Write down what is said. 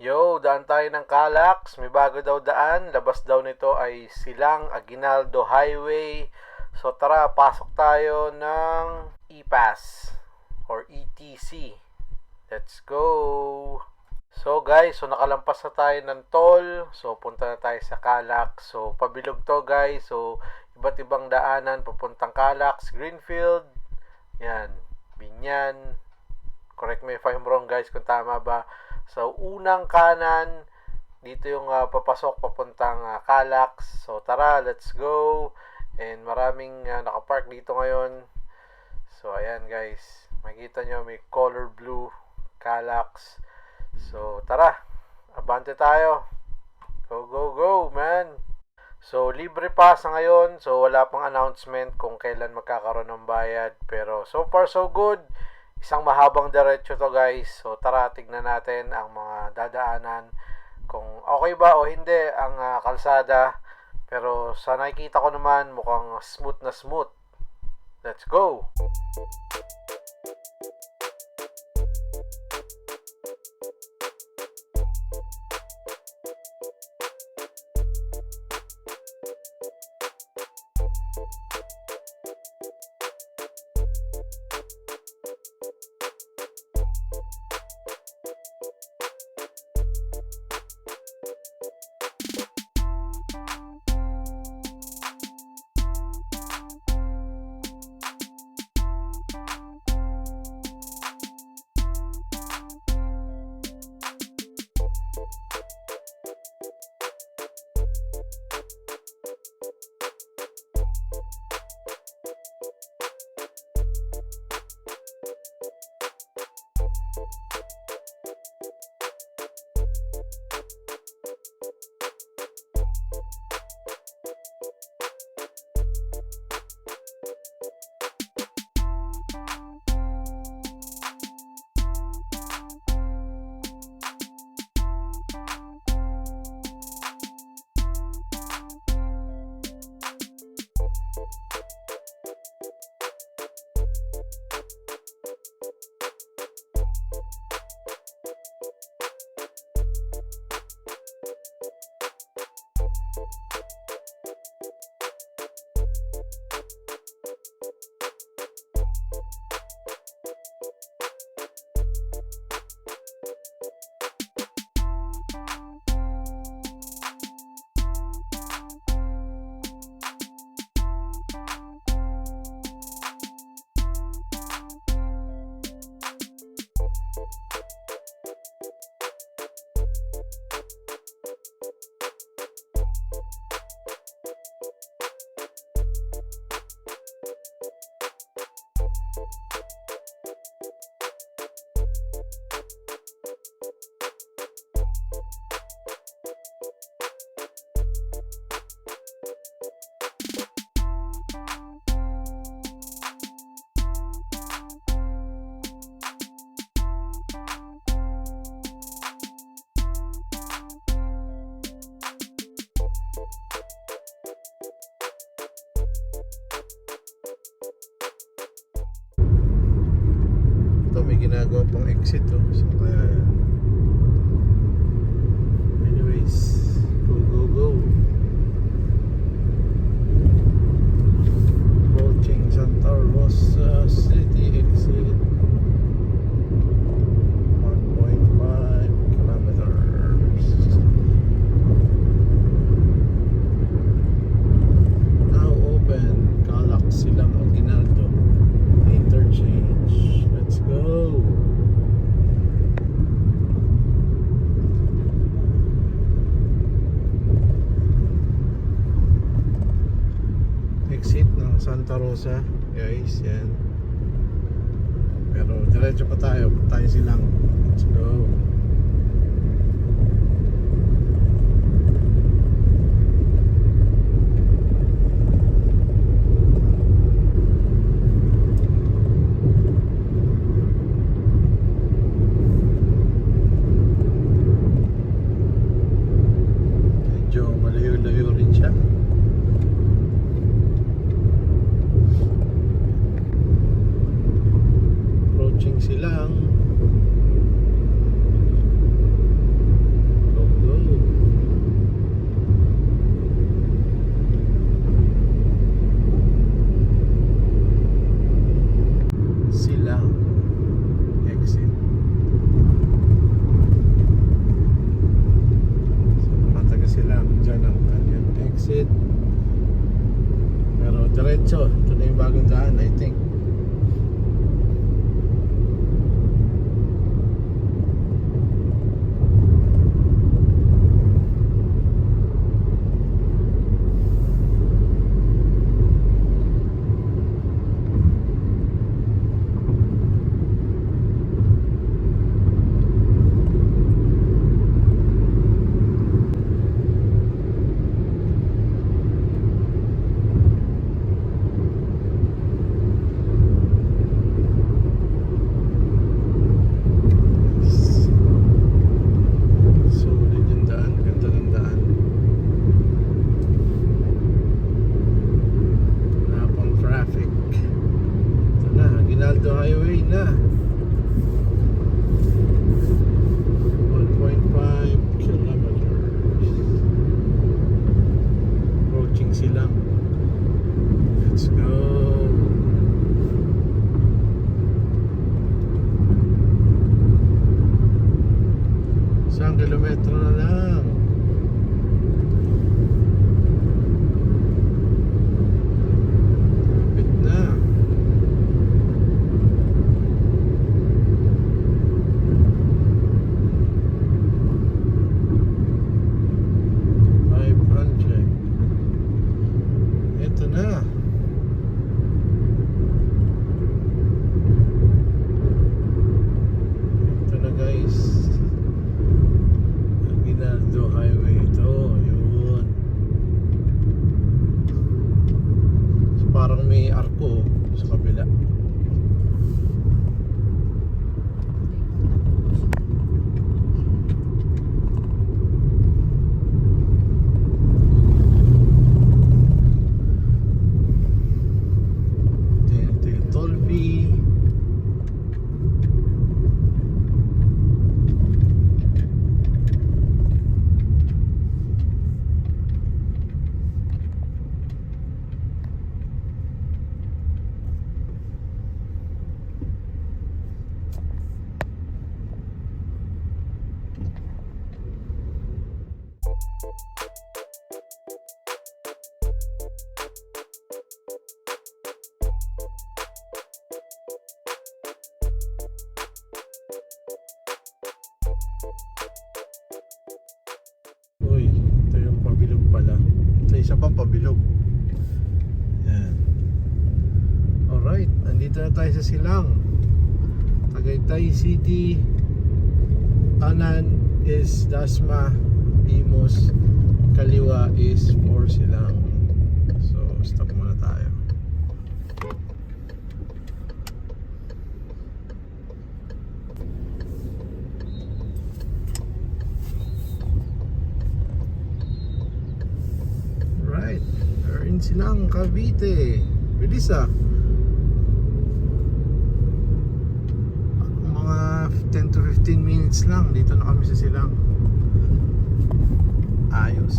Yo, daan tayo ng Calax. May bago daw daan. Labas daw nito ay Silang Aguinaldo Highway. So tara, pasok tayo ng E-Pass or ETC. Let's go! So guys, nakalampas na tayo ng toll. So punta na tayo sa Calax. So pabilog to guys. So iba't ibang daanan papuntang Calax, Greenfield. Yan, Binyan. Correct me if I'm wrong guys kung tama ba. So, unang kanan, dito yung papasok papuntang Calax. So, tara, let's go. And maraming nakapark dito ngayon. So, ayan guys. Makikita nyo, may color blue, Calax. So, tara. Abante tayo. Go, go, go, man. So, libre pa sa ngayon. So, wala pang announcement kung kailan magkakaroon ng bayad. Pero, so far, so good. Isang mahabang diretso to guys. So tara, tignan natin ang mga dadaanan. Kung okay ba o hindi ang kalsada. Pero sa nakikita ko naman mukhang smooth na smooth. Let's go! Ito, may ginagawa pang exit oh. So kaya anyways, go go go. Approaching Santa Rosa City exit 1.5 kilometers. Now open Calax Silang Aguinaldo interchange. Let's go. Exit ng Santa Rosa, guys, yan. Pero diretso pa tayo, silang. Let's go. Malayo-layo rin siya. Approaching Silang. kilometro na lang. Lapit na. Ito na. Ito na guys. Aguinaldo Highway ito. Yun. So, parang may arko sa kabila. Uy, ito yung pabilog pala. Ito isa pang pabilog. Yan. Alright, nandito na tayo sa Silang. Tagaytay City. Kanan is Dasma. Imos. Kaliwa is for Silang. So, stop muna tayo. Right, we're in Silang, Cavite. Bilis ah. Mga 10 to 15 minutes lang. Dito na kami sa Silang. Ayos.